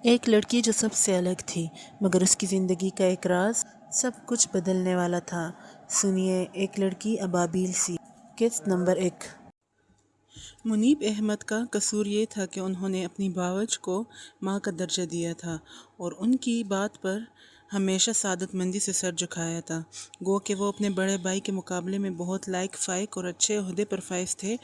ایک لڑکی جو سب سے الگ تھی مگر اس کی زندگی کا ایک راز سب کچھ بدلنے والا تھا۔ سنیے ایک لڑکی ابابیل سی۔ قسط نمبر 1۔ منیب احمد کا قصور یہ تھا کہ انہوں نے اپنی باوجھ کو ماں کا درجہ دیا تھا اور ان کی بات پر ہمیشہ سعادت مندی سے سر جھکایا تھا۔ گو کہ وہ اپنے بڑے بھائی کے مقابلے میں بہت لائق فائق اور اچھے عہدے پر فائز تھے۔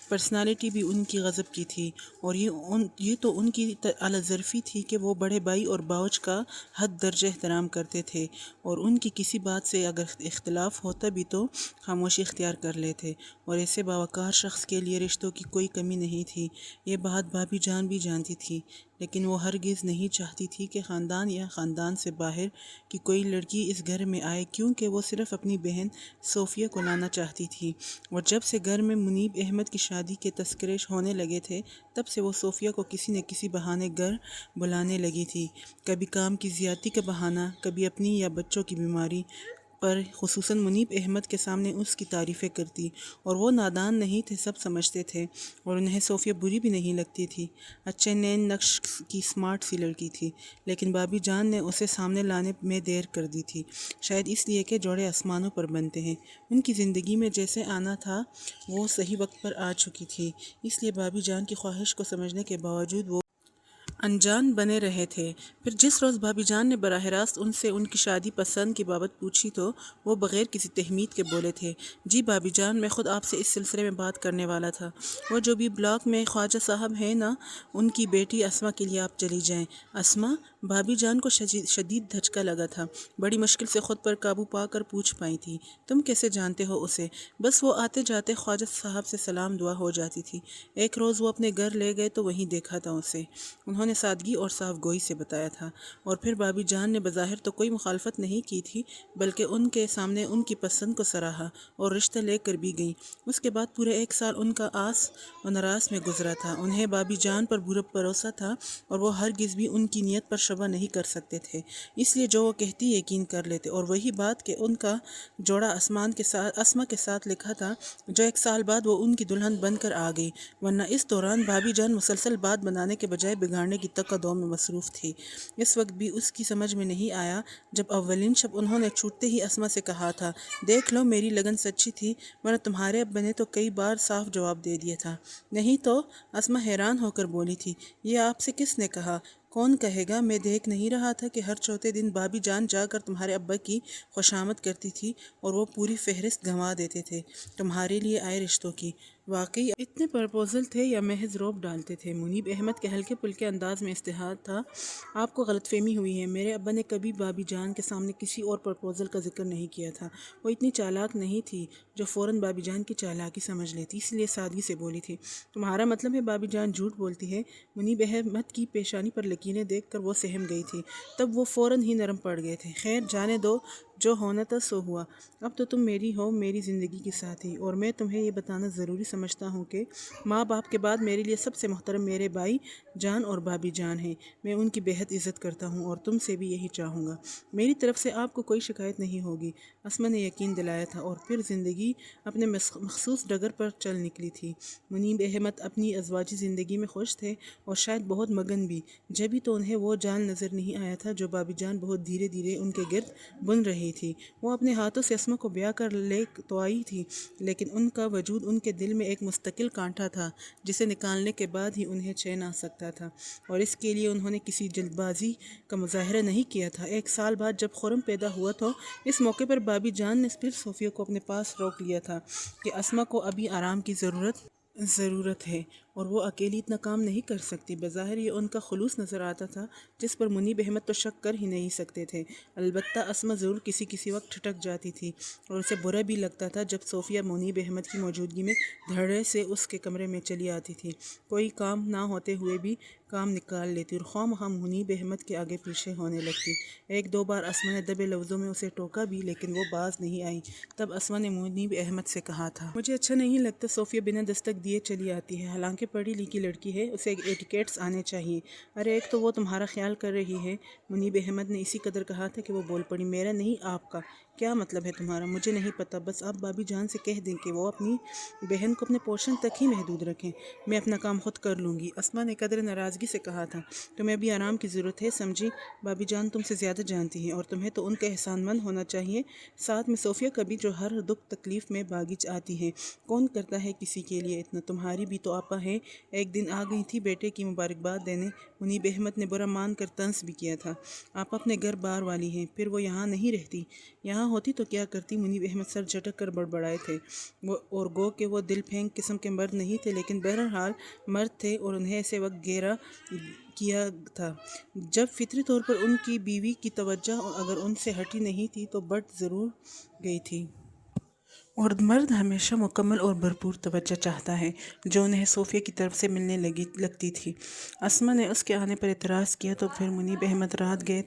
پرسنالٹی بھی ان کی غضب کی تھی اور یہ تو ان کی اعلیٰ ظرفی تھی کہ وہ بڑے بھائی اور باوج کا حد درجہ احترام کرتے تھے اور ان کی کسی بات سے اگر اختلاف ہوتا بھی تو خاموشی اختیار کر لیتے، اور ایسے باوقار شخص کے لیے رشتوں کی کوئی کمی نہیں تھی۔ یہ بات بھابی جان بھی جانتی تھی، لیکن وہ ہرگز نہیں چاہتی تھی کہ خاندان یا خاندان سے باہر کی کوئی لڑکی اس گھر میں آئے، کیونکہ وہ صرف اپنی بہن صوفیہ کو لانا چاہتی تھی۔ اور جب سے گھر میں منیب احمد کی شادی کے تذکرے ہونے لگے تھے، تب سے وہ صوفیہ کو کسی نہ کسی بہانے گھر بلانے لگی تھی۔ کبھی کام کی زیادتی کا بہانہ، کبھی اپنی یا بچوں کی بیماری پر خصوصاً منیب احمد کے سامنے اس کی تعریفیں کرتی، اور وہ نادان نہیں تھے، سب سمجھتے تھے اور انہیں صوفیہ بری بھی نہیں لگتی تھی۔ اچھے نین نقش کی اسمارٹ سی لڑکی تھی، لیکن بھابی جان نے اسے سامنے لانے میں دیر کر دی تھی، شاید اس لیے کہ جوڑے آسمانوں پر بنتے ہیں۔ ان کی زندگی میں جیسے آنا تھا وہ صحیح وقت پر آ چکی تھی، اس لیے بھابی جان کی خواہش کو سمجھنے کے باوجود وہ انجان بنے رہے تھے۔ پھر جس روز بھابی جان نے براہ راست ان سے ان کی شادی پسند کی بابت پوچھی تو وہ بغیر کسی تہمید کے بولے تھے، جی بھابی جان، میں خود آپ سے اس سلسلے میں بات کرنے والا تھا۔ وہ جو بھی بلاک میں خواجہ صاحب ہیں نا، ان کی بیٹی اسما کے لیے آپ چلی جائیں۔ اسما؟ بھابی جان کو شدید دھچکا لگا تھا، بڑی مشکل سے خود پر قابو پا کر پوچھ پائی تھی، تم کیسے جانتے ہو اسے؟ بس وہ آتے جاتے خواجہ صاحب سے سلام دعا ہو جاتی تھی، ایک روز وہ اپنے گھر لے گئے تو وہیں دیکھا تھا اسے، انہوں نے سادگی اور صاف گوئی سے بتایا تھا۔ اور پھر بھابی جان نے بظاہر تو کوئی مخالفت نہیں کی تھی، بلکہ ان کے سامنے ان کی پسند کو سراہا اور رشتہ لے کر بھی گئیں۔ اس کے بعد پورے 1 سال ان کا آس و نراس میں گزرا تھا۔ انہیں بھابی جان پر پورا بھروسہ تھا اور وہ ہرگز بھی ان کی نیت پر شبہ نہیں کر سکتے تھے، اس لیے جو وہ کہتی یقین کر لیتے، اور وہی بات کہ ان کا جوڑا اسما کے ساتھ لکھا تھا، جو 1 سال بعد وہ ان کی دلہن بن کر آ گئی، ورنہ اس دوران بھابی جان مسلسل بات بنانے کے بجائے بگاڑنے کی تک میں مصروف تھی۔ اس وقت بھی اس کی سمجھ میں نہیں آیا جب اولین شب انہوں نے چھوٹتے ہی اسما سے کہا تھا، دیکھ لو میری لگن سچی تھی، ورنہ تمہارے ابا نے تو کئی بار صاف جواب دے دیا تھا۔ نہیں تو؟ اسما حیران ہو کر بولی تھی، یہ آپ سے کس نے کہا؟ کون کہے گا؟ میں دیکھ نہیں رہا تھا کہ ہر چوتھے دن بھابی جان جا کر تمہارے ابا کی خوشامد کرتی تھی اور وہ پوری فہرست گنوا دیتے تھے تمہارے لیے آئے رشتوں کی۔ واقعی اتنے پرپوزل تھے یا محض روب ڈالتے تھے؟ منیب احمد کے ہلکے پھلکے انداز میں استحاد تھا، آپ کو غلط فہمی ہوئی ہے، میرے ابا نے کبھی بھابی جان کے سامنے کسی اور پرپوزل کا ذکر نہیں کیا تھا۔ وہ اتنی چالاک نہیں تھی جو فوراً بھابی جان کی چالاکی سمجھ لیتی، اس لیے سادگی سے بولی تھی، تمہارا مطلب ہے بھابی جان جھوٹ بولتی ہے؟ منیب احمد کی پیشانی پر لکیریں دیکھ کر وہ سہم گئی تھی، تب وہ فوراً ہی نرم پڑ گئے تھے، خیر جانے دو، جو ہونا تھا سو ہوا، اب تو تم میری ہو، میری زندگی کی ساتھی، اور میں تمہیں یہ بتانا ضروری سمجھتا ہوں کہ ماں باپ کے بعد میرے لیے سب سے محترم میرے بھائی جان اور بھابی جان ہیں، میں ان کی بےحد عزت کرتا ہوں اور تم سے بھی یہی چاہوں گا، میری طرف سے آپ کو کوئی شکایت نہیں ہوگی، اسما نے یقین دلایا تھا، اور پھر زندگی اپنے مخصوص ڈگر پر چل نکلی تھی۔ منیب احمد اپنی ازواجی زندگی میں خوش تھے اور شاید بہت مگن بھی، جبھی تو انہیں وہ جال نظر نہیں آیا تھا جو بھابی جان بہت دھیرے دھیرے ان کے گرد بن رہی تھی۔ وہ اپنے ہاتھوں سے اسما کو بیاہ کر لے تو آئی تھی، لیکن ان کا وجود ان کے دل میں ایک مستقل کانٹا تھا جسے نکالنے کے بعد ہی انہیں چین آ سکتا تھا، اور اس کے لیے انہوں نے کسی جلد بازی کا مظاہرہ نہیں کیا تھا۔ 1 سال بعد جب خرم پیدا ہوا تو اس موقع پر بھابی جان نے پھر صوفیہ کو اپنے پاس روک لیا تھا کہ اسما کو ابھی آرام کی ضرورت ہے اور وہ اکیلی اتنا کام نہیں کر سکتی۔ بظاہر یہ ان کا خلوص نظر آتا تھا جس پر منیب احمد تو شک کر ہی نہیں سکتے تھے، البتہ اسما ضرور کسی وقت ٹھٹک جاتی تھی اور اسے برا بھی لگتا تھا جب صوفیہ منیب احمد کی موجودگی میں دھڑے سے اس کے کمرے میں چلی آتی تھی، کوئی کام نہ ہوتے ہوئے بھی کام نکال لیتی اور خواہ مخواہ منیب احمد کے آگے پیچھے ہونے لگتی۔ 1-2 بار اسما نے دبے لفظوں میں اسے ٹوکا بھی، لیکن وہ باز نہیں آئی۔ تب اسما نے منیب احمد سے کہا تھا، مجھے اچھا نہیں لگتا صوفیہ بنا دستک دیے چلی آتی ہے، حالانکہ پڑھی لکھی لڑکی ہے، اسے ایٹیکیٹس آنے چاہیے۔ ارے ایک تو وہ تمہارا خیال کر رہی ہے، منیب احمد نے اسی قدر کہا تھا کہ وہ بول پڑی، میرا نہیں آپ کا، کیا مطلب ہے تمہارا؟ مجھے نہیں پتہ، بس آپ بابی جان سے کہہ دیں کہ وہ اپنی بہن کو اپنے پورشن تک ہی محدود رکھیں، میں اپنا کام خود کر لوں گی۔ اسما نے قدر ناراضگی سے کہا تھا، تمہیں بھی آرام کی ضرورت ہے سمجھی، بابی جان تم سے زیادہ جانتی ہیں اور تمہیں تو ان کا احسان مند ہونا چاہیے، ساتھ میں صوفیہ کبھی جو ہر دکھ تکلیف میں باگی آتی ہے، کون کرتا ہے کسی کے لیے اتنا، تمہاری بھی تو آپا ہے، ایک دن آ گئی تھی بیٹے کی مبارکباد دینے، منیب احمد نے برا مان کر طنز بھی کیا تھا، آپ اپنے گھر بار والی ہیں، پھر وہ یہاں نہیں رہتی، یہاں ہوتی تو کیا کرتی؟ منیب احمد سر جھٹک کر بڑبڑائے تھے، اور گو کہ وہ دل پھینک قسم کے مرد نہیں تھے، لیکن بہرحال مرد تھے اور انہیں ایسے وقت گھیرا کیا تھا جب فطری طور پر ان کی بیوی کی توجہ اگر ان سے ہٹی نہیں تھی تو بٹ ضرور گئی تھی۔ اور مرد ہمیشہ مکمل اور بھرپور توجہ چاہتا ہے، جو انہیں صوفیہ کی طرف سے ملنے لگتی تھی۔ اسما نے اس کے آنے پر اعتراض کیا تو پھر منیب احمد رات گئے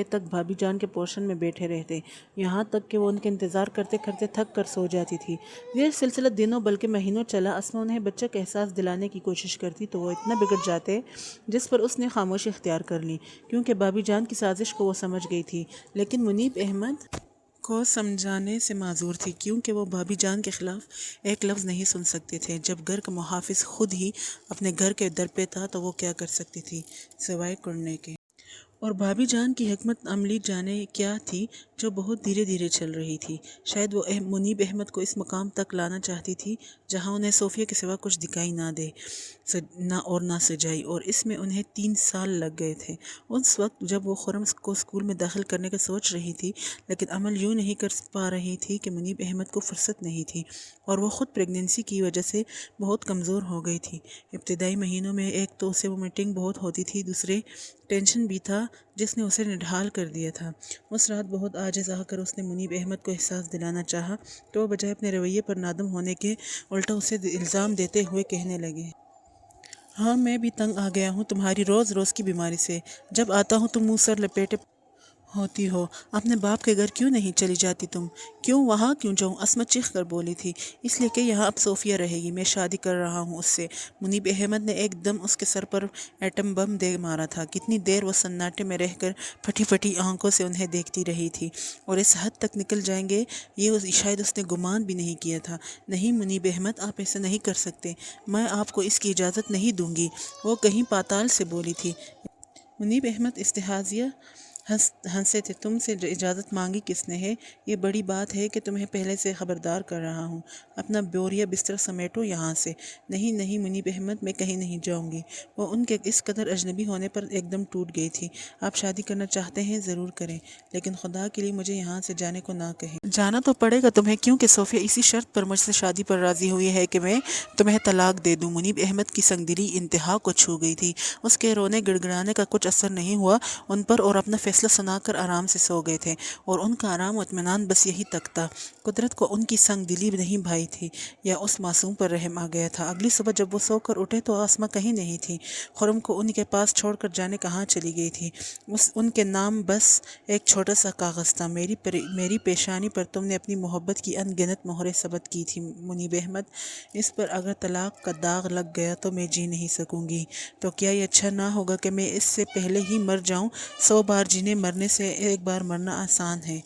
تک بھابی جان کے پورشن میں بیٹھے رہتے، یہاں تک کہ وہ ان کا انتظار کرتے کرتے تھک کر سو جاتی تھی۔ یہ سلسلہ دنوں بلکہ مہینوں چلا۔ اسما انہیں بچہ کا احساس دلانے کی کوشش کرتی تو وہ اتنا بگڑ جاتے، جس پر اس نے خاموشی اختیار کر لی، کیونکہ بھابی جان کی سازش کو وہ سمجھ گئی تھی، لیکن منیب احمد کو سمجھانے سے معذور تھی، کیونکہ وہ بھابی جان کے خلاف ایک لفظ نہیں سن سکتے تھے۔ جب گھر کا محافظ خود ہی اپنے گھر کے در پہ تھا تو وہ کیا کر سکتی تھی سوائے کرنے کے؟ اور بھابی جان کی حکمت عملی جانے کیا تھی جو بہت دھیرے دھیرے چل رہی تھی؟ شاید وہ منیب احمد کو اس مقام تک لانا چاہتی تھی جہاں انہیں صوفیہ کے سوا کچھ دکھائی نہ دے نہ سجائی، اور اس میں انہیں 3 سال لگ گئے تھے۔ اس وقت جب وہ خرم کو اسکول میں داخل کرنے کا سوچ رہی تھی، لیکن عمل یوں نہیں کر پا رہی تھی کہ منیب احمد کو فرصت نہیں تھی، اور وہ خود پریگننسی کی وجہ سے بہت کمزور ہو گئی تھی۔ ابتدائی مہینوں میں ایک تو اسے وومیٹنگ بہت ہوتی تھی، دوسرے ٹینشن بھی تھا جس نے اسے نڈھال کر دیا تھا۔ اس رات بہت عاجز آ کر اس نے منیب احمد کو احساس دلانا چاہا تو وہ بجائے اپنے رویے پر نادم ہونے کے الٹا اسے الزام دیتے ہوئے کہنے لگے، ہاں میں بھی تنگ آ گیا ہوں تمہاری روز روز کی بیماری سے، جب آتا ہوں تم منہ سر لپیٹے ہوتی ہو، اپنے باپ کے گھر کیوں نہیں چلی جاتی تم؟ کیوں وہاں کیوں جاؤں؟ اسما چیخ کر بولی تھی، اس لیے کہ یہاں اب صوفیہ رہے گی، میں شادی کر رہا ہوں اس سے۔ منیب احمد نے ایک دم اس کے سر پر ایٹم بم دے مارا تھا۔ کتنی دیر وہ سناٹے میں رہ کر پھٹی پھٹی آنکھوں سے انہیں دیکھتی رہی تھی، اور اس حد تک نکل جائیں گے یہ شاید اس نے گمان بھی نہیں کیا تھا۔ نہیں منیب احمد، آپ ایسا نہیں کر سکتے، میں آپ کو اس کی اجازت نہیں دوں گی، وہ کہیں پاتال سے بولی تھی۔ منیب احمد استہزائیہ ہنسے تھے، تم سے اجازت مانگی کس نے ہے؟ یہ بڑی بات ہے کہ تمہیں پہلے سے خبردار کر رہا ہوں، اپنا بوریا بستر سمیٹو یہاں سے۔ نہیں نہیں منیب احمد، میں کہیں نہیں جاؤں گی۔ وہ ان کے اس قدر اجنبی ہونے پر ایک دم ٹوٹ گئی تھی۔ آپ شادی کرنا چاہتے ہیں ضرور کریں، لیکن خدا کے لیے مجھے یہاں سے جانے کو نہ کہیں۔ جانا تو پڑے گا تمہیں، کیونکہ صوفیہ اسی شرط پر مجھ سے شادی پر راضی ہوئی ہے کہ میں تمہیں طلاق دے دوں۔ منیب احمد کی سنگدلی انتہا کو چھو گئی تھی، اس کے رونے گڑگڑانے کا کچھ اثر نہیں ہوا ان پر، اور اپنا فیصلہ سنا کر آرام سے سو گئے تھے، اور ان کا آرام و اطمینان بس یہی تک تھا۔ قدرت کو ان کی سنگ دلی نہیں بھائی تھی، یا اس معصوم پر رحم آ گیا تھا۔ اگلی صبح جب وہ سو کر اٹھے تو اسما کہیں نہیں تھی، خرم کو ان کے پاس چھوڑ کر جانے کہاں چلی گئی تھی؟ ان کے نام بس ایک چھوٹا سا کاغذ تھا، میری پیشانی پر تم نے اپنی محبت کی ان گنت مہریں ثبت کی تھی منیب احمد، اس پر اگر طلاق کا داغ لگ گیا تو میں جی نہیں سکوں گی۔ تو کیا یہ اچھا نہ ہوگا کہ میں اس سے پہلے ہی مر جاؤں؟ 100 بار جینے مرنے سے ایک بار مرنا آسان ہے۔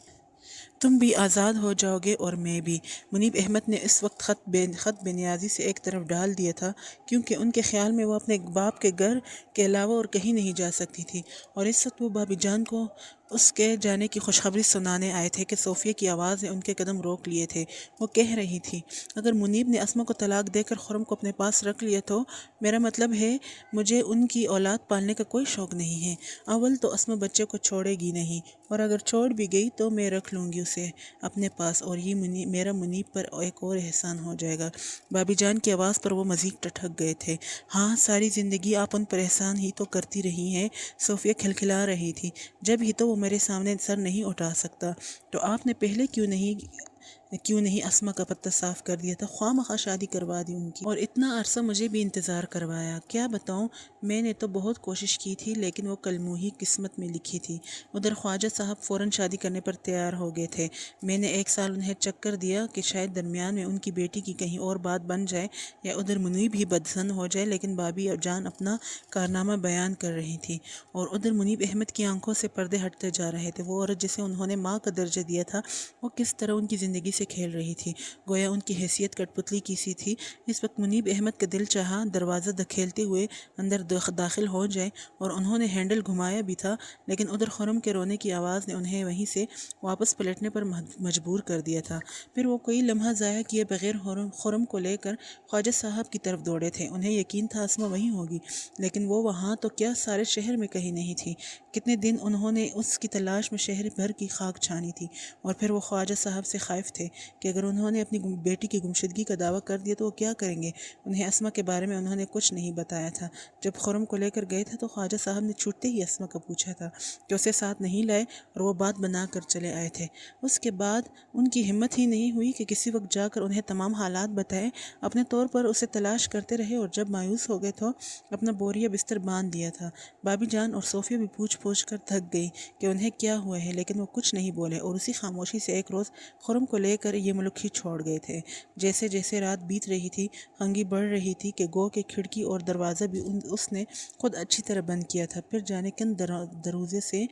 تم بھی آزاد ہو جاؤ گے اور میں بھی۔ منیب احمد نے اس وقت خط بے نیازی سے ایک طرف ڈال دیا تھا، کیونکہ ان کے خیال میں وہ اپنے باپ کے گھر کے علاوہ اور کہیں نہیں جا سکتی تھی، اور اس وقت وہ بھابی جان کو اس کے جانے کی خوشخبری سنانے آئے تھے کہ صوفیہ کی آواز نے ان کے قدم روک لیے تھے۔ وہ کہہ رہی تھی، اگر منیب نے اسما کو طلاق دے کر خرم کو اپنے پاس رکھ لیا تو میرا مطلب ہے مجھے ان کی اولاد پالنے کا کوئی شوق نہیں ہے۔ اول تو اسما بچے کو چھوڑے گی نہیں، اور اگر چھوڑ بھی گئی تو میں رکھ لوں گی اسے اپنے پاس، اور یہ میرا منیب پر ایک اور احسان ہو جائے گا۔ بھابی جان کی آواز پر وہ مزید ٹھٹک گئے تھے۔ ہاں ساری زندگی آپ ان پر احسان ہی تو کرتی رہی ہیں، صوفیہ کھلکھلا رہی تھی، جب ہی تو وہ میرے سامنے سر نہیں اٹھا سکتا، تو آپ نے پہلے کیوں نہیں اسما کا پتہ صاف کر دیا تھا؟ خواہ مخواہ شادی کروا دی ان کی، اور اتنا عرصہ مجھے بھی انتظار کروایا۔ کیا بتاؤں، میں نے تو بہت کوشش کی تھی لیکن وہ کلموہی قسمت میں لکھی تھی۔ ادھر خواجہ صاحب فوراً شادی کرنے پر تیار ہو گئے تھے۔ میں نے 1 سال انہیں چکر دیا کہ شاید درمیان میں ان کی بیٹی کی کہیں اور بات بن جائے یا ادھر منیب بھی بدزن ہو جائے، لیکن بابی جان اپنا کارنامہ بیان کر رہی تھی اور ادھر منیب احمد کی آنکھوں سے پردے ہٹتے جا رہے تھے۔ وہ عورت جسے انہوں نے ماں کا درجہ دیا تھا، وہ کس طرح ان کی زندگی سے کھیل رہی تھی، گویا ان کی حیثیت کٹ پتلی کی سی تھی۔ اس وقت منیب احمد کا دل چاہا دروازہ دھکیلتے ہوئے اندر داخل ہو جائے، اور انہوں نے ہینڈل گھمایا بھی تھا، لیکن ادھر خرم کے رونے کی آواز نے انہیں وہیں سے واپس پلٹنے پر مجبور کر دیا تھا۔ پھر وہ کوئی لمحہ ضائع کیے بغیر خرم کو لے کر خواجہ صاحب کی طرف دوڑے تھے۔ انہیں یقین تھا اسما وہیں ہوگی، لیکن وہ وہاں تو کیا سارے شہر میں کہیں نہیں تھی۔ کتنے دن انہوں نے اس کی تلاش میں شہر بھر کی خاک چھانی تھی، اور پھر وہ خواجہ صاحب سے خائف تھے کہ اگر انہوں نے اپنی بیٹی کی گمشدگی کا دعویٰ کر دیا تو وہ کیا کریں گے۔ انہیں اسما کے بارے میں انہوں نے کچھ نہیں بتایا تھا۔ جب خرم کو لے کر گئے تھے تو خواجہ صاحب نے چھوٹتے ہی اسما کا پوچھا تھا کہ اسے ساتھ نہیں لائے، اور وہ بات بنا کر چلے آئے تھے۔ اس کے بعد ان کی ہمت ہی نہیں ہوئی کہ کسی وقت جا کر انہیں تمام حالات بتائے۔ اپنے طور پر اسے تلاش کرتے رہے، اور جب مایوس ہو گئے تو اپنا بوریا بستر باندھ دیا تھا۔ بابی جان اور صوفیہ بھی پوچھ کر تھک گئی کہ انہیں کیا ہوا ہے، لیکن وہ کچھ نہیں بولے، اور اسی خاموشی سے ایک روز خرم کو لے کر یہ ملک ہی چھوڑ گئے تھے۔ جیسے جیسے رات بیت رہی تھی، ہنگی بڑھ رہی تھی کہ گو کہ کھڑکی اور دروازہ بھی اس نے خود اچھی طرح بند کیا تھا۔ پھر جانے کن دروازے سے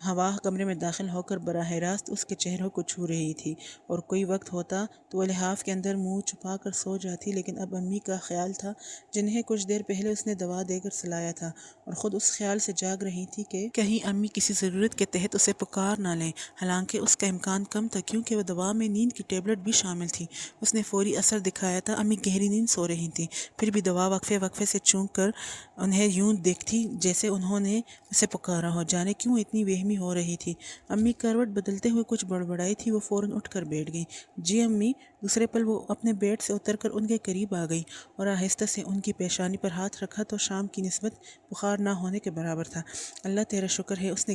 ہوا کمرے میں داخل ہو کر براہ راست اس کے چہروں کو چھو رہی تھی، اور کوئی وقت ہوتا تو وہ لحاف کے اندر منہ چھپا کر سو جاتی، لیکن اب امی کا خیال تھا جنہیں کچھ دیر پہلے اس نے دوا دے کر سلایا تھا، اور خود اس خیال سے جاگ رہی تھی کہ کہیں امی کسی ضرورت کے تحت اسے پکار نہ لیں۔ حالانکہ اس کا امکان کم تھا، کیونکہ وہ دوا میں نیند کی ٹیبلٹ بھی شامل تھی۔ اس نے فوری اثر دکھایا تھا۔ امی گہری نیند سو رہی تھیں، پھر بھی دوا وقفے وقفے سے چونک کر انہیں یوں دیکھتی جیسے انہوں نے اسے پکارا ہو۔ جانے کیوں اتنی وہمی ہو رہی تھی۔ امی کروٹ بدلتے ہوئے کچھ بڑبڑائی تھی۔ وہ فوراً اٹھ کر بیٹھ گئیں۔ جی امی۔ دوسرے پل وہ اپنے بیڈ سے اتر کر ان کے قریب آ گئی اور آہستہ سے ان کی پیشانی پر ہاتھ رکھا تو شام کی نسبت بخار نہ ہونے کے برابر تھا۔ اللہ تیرا شکر ہے، اس نے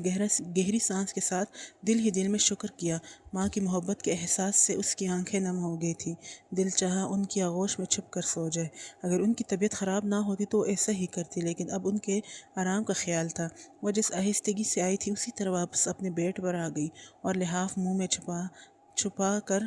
گہری سانس کے ساتھ دل ہی دل میں شکر کیا۔ ماں کی محبت کے احساس سے اس کی آنکھیں نم ہو گئی تھیں۔ دل چاہا ان کی آغوش میں چھپ کر سو جائے۔ اگر ان کی طبیعت خراب نہ ہوتی تو وہ ایسا ہی کرتی، لیکن اب ان کے آرام کا خیال تھا۔ وہ جس آہستگی سے آئی تھی اسی طرح واپس اپنے بیڈ پر آ گئی اور لحاف منہ میں چھپا کر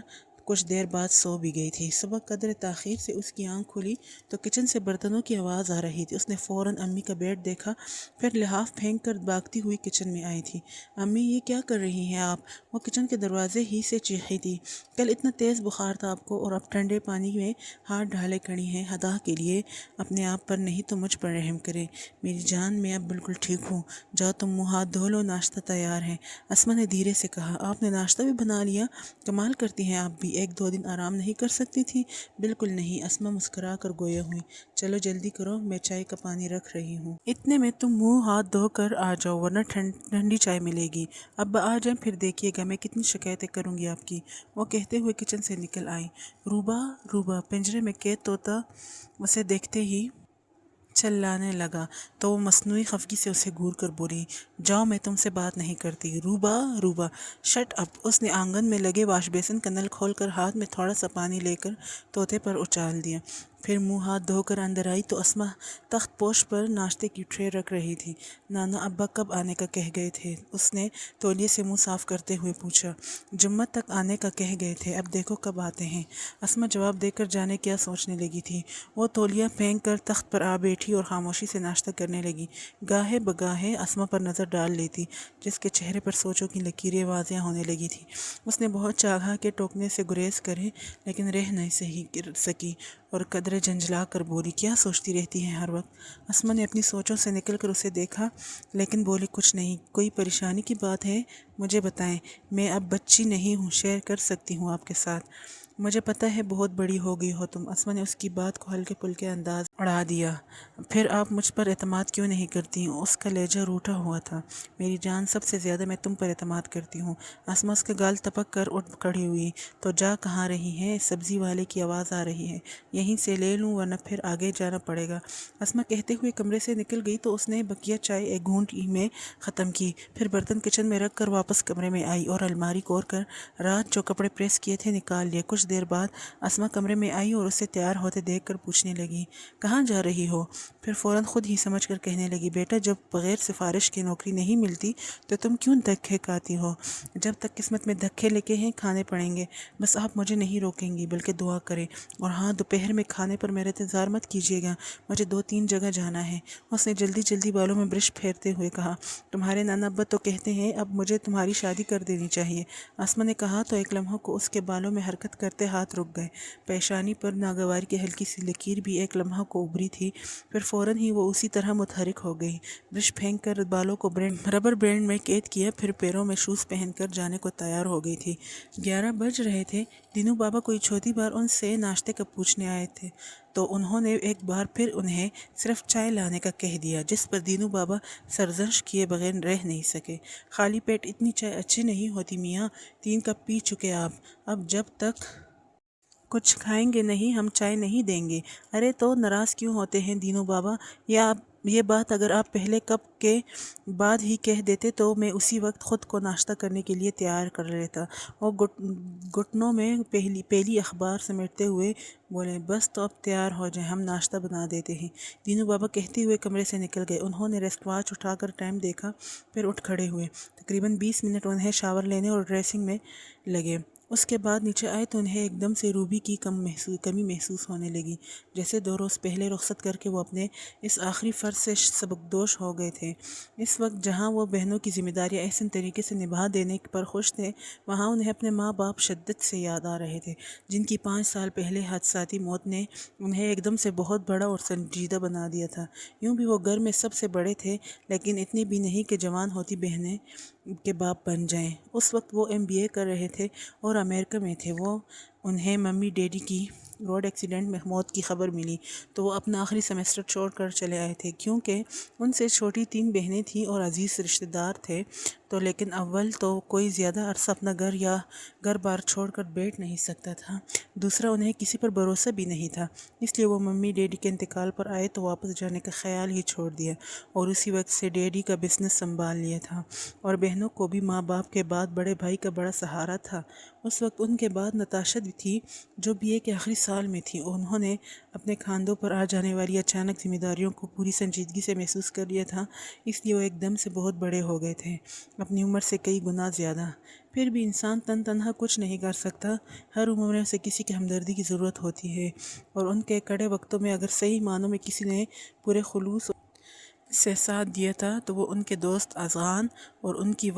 کچھ دیر بعد سو بھی گئی تھی۔ صبح قدر تاخیر سے اس کی آنکھ کھلی تو کچن سے برتنوں کی آواز آ رہی تھی۔ اس نے فوراً امی کا بیڈ دیکھا، پھر لحاف پھینک کر بھاگتی ہوئی کچن میں آئی تھی۔ امی یہ کیا کر رہی ہیں آپ؟ وہ کچن کے دروازے ہی سے چیخی تھی۔ کل اتنا تیز بخار تھا آپ کو، اور اب ٹھنڈے پانی میں ہاتھ ڈھالے کھڑی ہیں۔ خدا کے لیے اپنے آپ پر نہیں تو مجھ پر رحم کریں میری جان، میں اب بالکل ٹھیک ہوں۔ جاؤ تم منہ ہاتھ دھو لو، ناشتہ تیار ہے۔ اسما نے دھیرے سے کہا۔ آپ نے ناشتہ بھی بنا لیا؟ کمال کرتی ہیں آپ بھی، 1-2 دن آرام نہیں کر سکتی تھی؟ بالکل نہیں، اسما مسکرا کر گویا ہوئی۔ چلو جلدی کرو، میں چائے کا پانی رکھ رہی ہوں۔ اتنے میں تم منہ ہاتھ دھو کر آ جاؤ، ورنہ ٹھنڈی چائے ملے گی۔ ابا آ جائیں پھر دیکھیے گا میں کتنی شکایتیں کروں گی آپ کی، وہ کہتے ہوئے کچن سے نکل آئیں۔ روبا پنجرے میں قید طوطا اسے دیکھتے ہی چلانے لگا تو وہ مصنوعی خفگی سے اسے گھور کر بولی، جاؤ میں تم سے بات نہیں کرتی۔ روبا شٹ اپ۔ اس نے آنگن میں لگے واش بیسن کا نل کھول کر ہاتھ میں تھوڑا سا پانی لے کر طوطے پر اچھال دیا، پھر منہ ہاتھ دھو کر اندر آئی تو اسما تخت پوش پر ناشتے کی ٹرے رکھ رہی تھی۔ نانا ابا کب آنے کا کہہ گئے تھے؟ اس نے تولیے سے منہ صاف کرتے ہوئے پوچھا۔ جمعہ تک آنے کا کہہ گئے تھے، اب دیکھو کب آتے ہیں۔ اسما جواب دے کر جانے کیا سوچنے لگی تھی۔ وہ تولیہ پھینک کر تخت پر آ بیٹھی اور خاموشی سے ناشتہ کرنے لگی۔ گاہے بگاہے اسما پر نظر ڈال لیتی، جس کے چہرے پر سوچوں کی لکیریں واضح ہونے لگی تھی۔ اس نے بہت چاہا کہ ٹوکنے سے گریز کرے، لیکن رہ نہیں سکی اور قدرے جھنجھلا کر بولی، کیا سوچتی رہتی ہے ہر وقت؟ اسما نے اپنی سوچوں سے نکل کر اسے دیکھا، لیکن بولی کچھ نہیں۔ کوئی پریشانی کی بات ہے؟ مجھے بتائیں، میں اب بچی نہیں ہوں، شیئر کر سکتی ہوں آپ کے ساتھ۔ مجھے پتہ ہے بہت بڑی ہو گئی ہو تم۔ اسما نے اس کی بات کو ہلکے پھلکے انداز اڑا دیا۔ پھر آپ مجھ پر اعتماد کیوں نہیں کرتی؟ اس کا لہجہ روٹھا ہوا تھا۔ میری جان، سب سے زیادہ میں تم پر اعتماد کرتی ہوں۔ اسما اس کے گال ٹپک کر اٹھ کھڑی ہوئی۔ تو جا کہاں رہی ہیں؟ سبزی والے کی آواز آ رہی ہے، یہیں سے لے لوں ورنہ پھر آگے جانا پڑے گا۔ اسما کہتے ہوئے کمرے سے نکل گئی تو اس نے بقیہ چائے ایک گھونٹ ہی میں ختم کی، پھر برتن کچن میں رکھ کر واپس کمرے میں آئی اور الماری کھول کر رات جو کپڑے پریس کیے تھے نکال لیے۔ کچھ دیر بعد اسما کمرے میں آئی اور اسے تیار ہوتے دیکھ کر پوچھنے لگی، کہاں جا رہی ہو؟ پھر فوراً خود ہی سمجھ کر کہنے لگی، بیٹا جب بغیر سفارش کے نوکری نہیں ملتی تو تم کیوں دھکے کھاتی ہو؟ جب تک قسمت میں دھکے لکھے ہیں کھانے پڑیں گے۔ بس آپ مجھے نہیں روکیں گی بلکہ دعا کریں، اور ہاں دوپہر میں کھانے پر میرا انتظار مت کیجیے گا، مجھے 2-3 جگہ جانا ہے۔ اس نے جلدی جلدی بالوں میں برش پھیرتے ہوئے کہا، تمہارے نانا ابا تو کہتے ہیں اب مجھے تمہاری شادی کر دینی چاہیے۔ اسما نے کہا تو ایک لمحہ کو اس کے بالوں میں حرکت کرتے ہاتھ رک گئے۔ پیشانی پر ناگواری کی ہلکی سی لکیر بھی ایک لمحہ کو ابھری تھی، پھر فوراً ہی وہ اسی طرح متحرک ہو گئی۔ برش پھینک کر بالوں کو ربر بینڈ میں قید کیا، پھر پیروں میں شوز پہن کر جانے کو تیار ہو گئی تھی۔ 11 بج رہے تھے۔ دینو بابا کوئی چوتھی بار ان سے ناشتے کا پوچھنے آئے تھے تو انہوں نے ایک بار پھر انہیں صرف چائے لانے کا کہہ دیا، جس پر دینو بابا سرزنش کیے بغیر رہ نہیں سکے۔ خالی پیٹ اتنی چائے اچھی نہیں ہوتی میاں، 3 کپ پی چکے آپ، اب جب تک کچھ کھائیں گے نہیں ہم چائے نہیں دیں گے۔ ارے تو ناراض کیوں ہوتے ہیں دینو بابا؟ یہ بات اگر آپ پہلے کپ کے بعد ہی کہہ دیتے تو میں اسی وقت خود کو ناشتہ کرنے کے لیے تیار کر لیتا۔ اور گھٹنوں میں پیلی اخبار سمیٹتے ہوئے بولے، بس تو اب تیار ہو جائیں، ہم ناشتہ بنا دیتے ہیں۔ دینو بابا کہتے ہوئے کمرے سے نکل گئے۔ انہوں نے ریسٹ واچ اٹھا کر ٹائم دیکھا، پھر اٹھ کھڑے ہوئے۔ تقریباً 20 منٹ انہیں شاور لینے اور ڈریسنگ میں لگے۔ اس کے بعد نیچے آئے تو انہیں ایک دم سے روبی کی کمی محسوس ہونے لگی، جیسے 2 روز پہلے رخصت کر کے وہ اپنے اس آخری فرض سے سبکدوش ہو گئے تھے۔ اس وقت جہاں وہ بہنوں کی ذمہ داریاں احسن طریقے سے نبھا دینے پر خوش تھے، وہاں انہیں اپنے ماں باپ شدت سے یاد آ رہے تھے، جن کی 5 سال پہلے حادثاتی موت نے انہیں ایک دم سے بہت بڑا اور سنجیدہ بنا دیا تھا۔ یوں بھی وہ گھر میں سب سے بڑے تھے، لیکن اتنے بھی نہیں کہ جوان ہوتی بہنیں کے باپ بن جائیں۔ اس وقت وہ MBA کر رہے تھے اور امریکہ میں تھے۔ انہیں ممی ڈیڈی کی روڈ ایکسیڈنٹ میں موت کی خبر ملی تو وہ اپنا آخری سیمسٹر چھوڑ کر چلے آئے تھے، کیونکہ ان سے چھوٹی 3 بہنیں تھیں اور عزیز رشتہ دار تھے تو لیکن اول تو کوئی زیادہ عرصہ اپنا گھر بار چھوڑ کر بیٹھ نہیں سکتا تھا، دوسرا انہیں کسی پر بھروسہ بھی نہیں تھا، اس لیے وہ ممی ڈیڈی کے انتقال پر آئے تو واپس جانے کا خیال ہی چھوڑ دیا اور اسی وقت سے ڈیڈی کا بزنس سنبھال لیا تھا، اور بہنوں کو بھی ماں باپ کے بعد بڑے بھائی کا بڑا سہارا تھا۔ اس وقت ان کے بعد نتاشا تھی جو BA کے آخری سال میں تھی۔ انہوں نے اپنے کھاندوں پر آ جانے والی اچانک ذمہ داریوں کو پوری سنجیدگی سے محسوس کر لیا تھا، اس لیے وہ ایک دم سے بہت بڑے ہو گئے تھے، اپنی عمر سے کئی گنا زیادہ۔ پھر بھی انسان تنہا کچھ نہیں کر سکتا، ہر عمر میں اسے کسی کی ہمدردی کی ضرورت ہوتی ہے، اور ان کے کڑے وقتوں میں اگر صحیح معنوں میں کسی نے پورے خلوص سے ساتھ دیا تھا تو وہ ان کے دوست اذان اور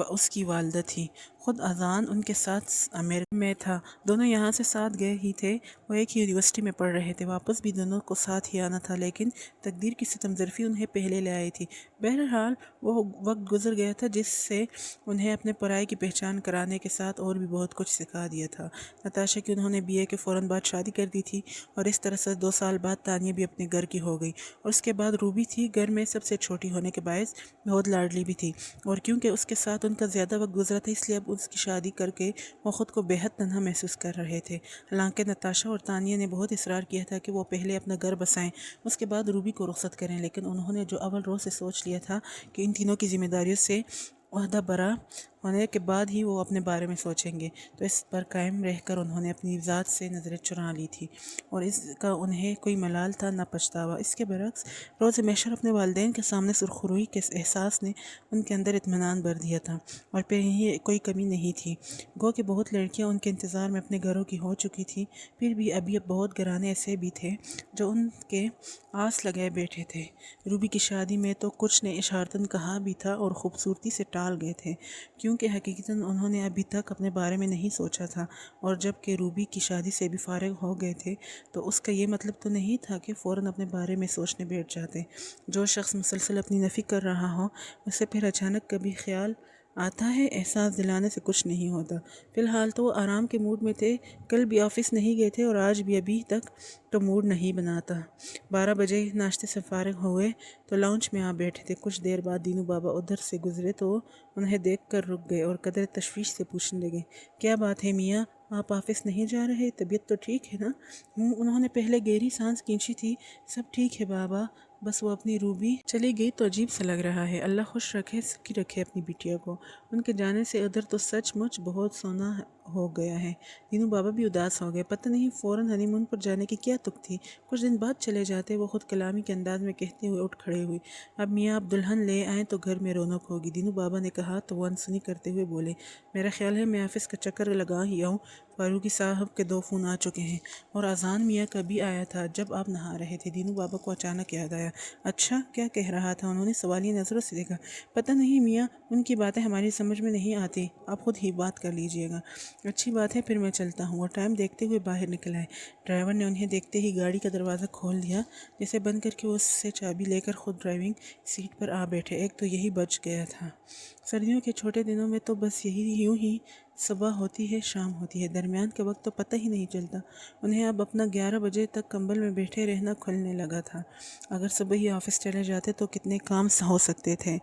اس کی والدہ تھی۔ خود اذان ان کے ساتھ امریکہ میں تھا، دونوں یہاں سے ساتھ گئے ہی تھے، وہ ایک ہی یونیورسٹی میں پڑھ رہے تھے، واپس بھی دونوں کو ساتھ ہی آنا تھا، لیکن تقدیر کی ستم ظرفی انہیں پہلے لے آئی تھی۔ بہرحال وہ وقت گزر گیا تھا جس سے انہیں اپنے پرائے کی پہچان کرانے کے ساتھ اور بھی بہت کچھ سکھا دیا تھا۔ نتاشا کی انہوں نے BA کے فوراً بعد شادی کر دی تھی، اور اس طرح سے 2 سال بعد تانیہ بھی اپنے گھر کی ہو گئی، اور اس کے بعد روبی تھی، گھر میں سب سے چھوٹی ہونے کے باعث بہت لاڈلی بھی تھی، اور کیونکہ اس کے ساتھ ان کا زیادہ وقت گزرا تھا اس لیے اب اس کی شادی کر کے وہ خود کو بے حد تنہا محسوس کر رہے تھے۔ حالانکہ نتاشا اور تانیہ نے بہت اصرار کیا تھا کہ وہ پہلے اپنا گھر بسائیں، اس کے بعد روبی کو رخصت کریں، لیکن انہوں نے جو اول روز سے سوچ لیا تھا کہ ان تینوں کی ذمہ داریوں سے عہدہ برا ہونے کے بعد ہی وہ اپنے بارے میں سوچیں گے، تو اس پر قائم رہ کر انہوں نے اپنی ذات سے نظریں چرا لی تھی، اور اس کا انہیں کوئی ملال تھا نہ پچھتاوا۔ اس کے برعکس روز محشر اپنے والدین کے سامنے سرخروئی کے احساس نے ان کے اندر اطمینان بھر دیا تھا، اور پھر یہیں کوئی کمی نہیں تھی۔ گو کہ بہت لڑکیاں ان کے انتظار میں اپنے گھروں کی ہو چکی تھیں، پھر بھی ابھی بہت گھرانے ایسے بھی تھے جو ان کے آس لگائے بیٹھے تھے۔ روبی کی شادی میں تو کچھ نے اشارتاً کہا بھی تھا اور خوبصورتی سے ٹال گئے تھے، کیونکہ حقیقتاً انہوں نے ابھی تک اپنے بارے میں نہیں سوچا تھا، اور جب کہ روبی کی شادی سے بھی فارغ ہو گئے تھے تو اس کا یہ مطلب تو نہیں تھا کہ فوراً اپنے بارے میں سوچنے بیٹھ جاتے۔ جو شخص مسلسل اپنی نفی کر رہا ہو، اسے پھر اچانک کبھی خیال آتا ہے، احساس دلانے سے کچھ نہیں ہوتا۔ فی الحال تو وہ آرام کے موڈ میں تھے، کل بھی آفس نہیں گئے تھے اور آج بھی ابھی تک تو موڈ نہیں بناتا۔ 12 بجے ناشتے سے فارغ ہوئے تو لاؤنج میں بیٹھے تھے۔ کچھ دیر بعد دینو بابا ادھر سے گزرے تو انہیں دیکھ کر رک گئے اور قدر تشویش سے پوچھنے لگے، کیا بات ہے میاں، آپ آفس نہیں جا رہے؟ طبیعت تو ٹھیک ہے نا؟ انہوں نے پہلے گہری سانس کھینچی تھی۔ سب ٹھیک ہے بابا، بس وہ اپنی روبی چلی گئی تو عجیب سا لگ رہا ہے۔ اللہ خوش رکھے، سکھی رکھے اپنی بیٹیا کو۔ ان کے جانے سے ادھر تو سچ مچ بہت سونا ہو گیا ہے۔ دینو بابا بھی اداس ہو گئے، پتہ نہیں فوراً ہنی مون پر جانے کی کیا تک تھی۔ کچھ دن بعد چلے جاتے، وہ خود کلامی کے انداز میں کہتے ہوئے اٹھ کھڑے ہوئے، اب میاں آپ دلہن لے آئیں تو گھر میں رونق ہوگی۔ دینو بابا نے کہا تو وہ انسنی کرتے ہوئے بولے، میرا خیال ہے میں آفس کا چکر لگا ہی آؤں، فاروقی صاحب کے 2 فون آ چکے ہیں، اور اذان میاں کا بھی آیا تھا جب آپ نہا رہے تھے۔ دینو بابا کو اچانک یاد آیا، اچھا کیا کہہ رہا تھا؟ انہوں نے سوالیہ نظروں سے دیکھا۔ پتہ نہیں میاں، ان کی باتیں ہماری سمجھ میں نہیں آتی، آپ خود ہی بات کر لیجئے گا۔ اچھی بات ہے، پھر میں چلتا ہوں۔ اور ٹائم دیکھتے ہوئے باہر نکل آئے۔ ڈرائیور نے انہیں دیکھتے ہی گاڑی کا دروازہ کھول دیا، جسے بند کر کے وہ اس سے چابی لے کر خود ڈرائیونگ سیٹ پر بیٹھے۔ ایک تو یہی بچ گیا تھا۔ سردیوں کے چھوٹے دنوں میں تو بس یوں ہی صبح ہوتی ہے، شام ہوتی ہے، درمیان کا وقت تو پتہ ہی نہیں چلتا۔ انہیں اب اپنا 11 بجے تک کمبل میں بیٹھے رہنا کھلنے لگا تھا۔ اگر صبح ہی آفس چلے جاتے تو کتنے کام ہو سکتے تھے،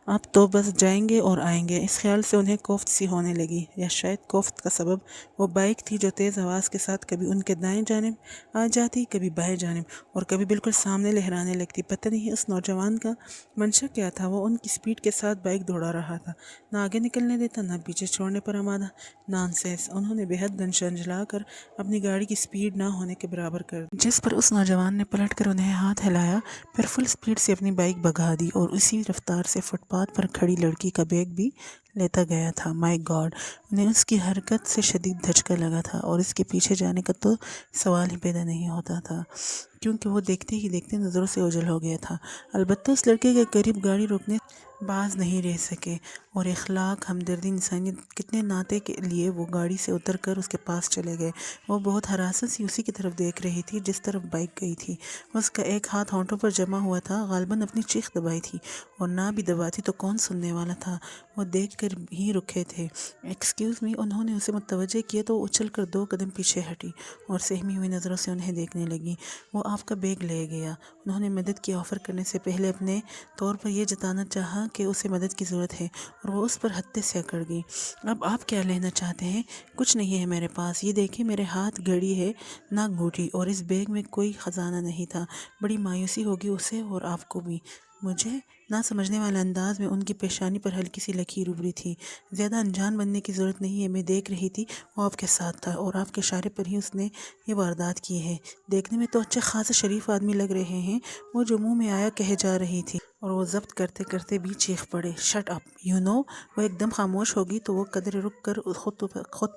اب تو بس جائیں گے اور آئیں گے۔ اس خیال سے انہیں کوفت سی ہونے لگی، یا شاید کوفت کا سبب وہ بائک تھی جو تیز آواز کے ساتھ کبھی ان کے دائیں جانب آ جاتی، کبھی بائیں جانب، اور کبھی بالکل سامنے لہرانے لگتی۔ پتہ نہیں اس نوجوان کا منشا کیا تھا، وہ ان کی سپیڈ کے ساتھ بائک دوڑا رہا تھا، نہ آگے نکلنے دیتا، نہ پیچھے چھوڑنے پر آمادہ۔ نانسینس! انہوں نے بے حد جھنجھلا کر اپنی گاڑی کی سپیڈ نہ ہونے کے برابر کر دی، جس پر اس نوجوان نے پلٹ کر انہیں ہاتھ ہلایا، پھر فل سپیڈ سے اپنی بائک بھگا دی اور اسی رفتار سے فٹ پاتھ پر کھڑی لڑکی کا بیگ بھی لیتا گیا تھا۔ مائی گاڈ! انہیں اس کی حرکت سے شدید دھچکا لگا تھا اور اس کے پیچھے جانے کا تو سوال ہی پیدا نہیں ہوتا تھا، کیونکہ وہ دیکھتے ہی دیکھتے نظروں سے اوجھل ہو گیا تھا۔ البتہ اس لڑکے کے قریب گاڑی روکنے باز نہیں رہ سکے، اور اخلاق، ہمدردی، انسانیت کتنے ناطے کے لیے وہ گاڑی سے اتر کر اس کے پاس چلے گئے۔ وہ بہت حراست سے اسی کی طرف دیکھ رہی تھی جس طرف بائک گئی تھی۔ اس کا ایک ہاتھ ہونٹوں پر جمع ہوا تھا، غالباً اپنی چیخ دبائی تھی، اور نہ بھی دباتی تو کون سننے والا تھا۔ وہ دیکھ کر ہی رکے تھے۔ Excuse me! انہوں نے اسے متوجہ کیا تو وہ اچھل کر 2 قدم پیچھے ہٹی اور سہمی ہوئی نظروں سے انہیں دیکھنے لگی۔ وہ آپ کا بیگ لے گیا۔ انہوں نے مدد کی آفر کرنے سے پہلے اپنے طور پر یہ جتانا چاہا کہ اسے مدد کی ضرورت ہے، اور وہ اس پر ہتے سے اکڑ گئی۔ اب آپ کیا لینا چاہتے ہیں؟ کچھ نہیں ہے میرے پاس، یہ دیکھیں میرے ہاتھ گھڑی ہے نہ انگوٹھی، اور اس بیگ میں کوئی خزانہ نہیں تھا۔ بڑی مایوسی ہوگی اسے اور آپ کو بھی۔ مجھے؟ نہ سمجھنے والے انداز میں ان کی پیشانی پر ہلکی سی لکیر ابھری تھی۔ زیادہ انجان بننے کی ضرورت نہیں ہے، میں دیکھ رہی تھی وہ آپ کے ساتھ تھا، اور آپ کے اشارے پر ہی اس نے یہ واردات کی ہے۔ دیکھنے میں تو اچھے خاصے شریف آدمی لگ رہے ہیں، وہ جو منہ میں آیا کہے جا رہی تھی، اور وہ ضبط کرتے کرتے بھی چیخ پڑے، شٹ اپ یو نو! وہ ایک دم خاموش ہوگی تو وہ قدرے رک کر خود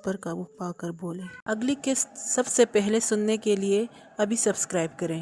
پر قابو پا کر بولے، اگلی قسط سب سے پہلے سننے کے لیے ابھی سبسکرائب کریں۔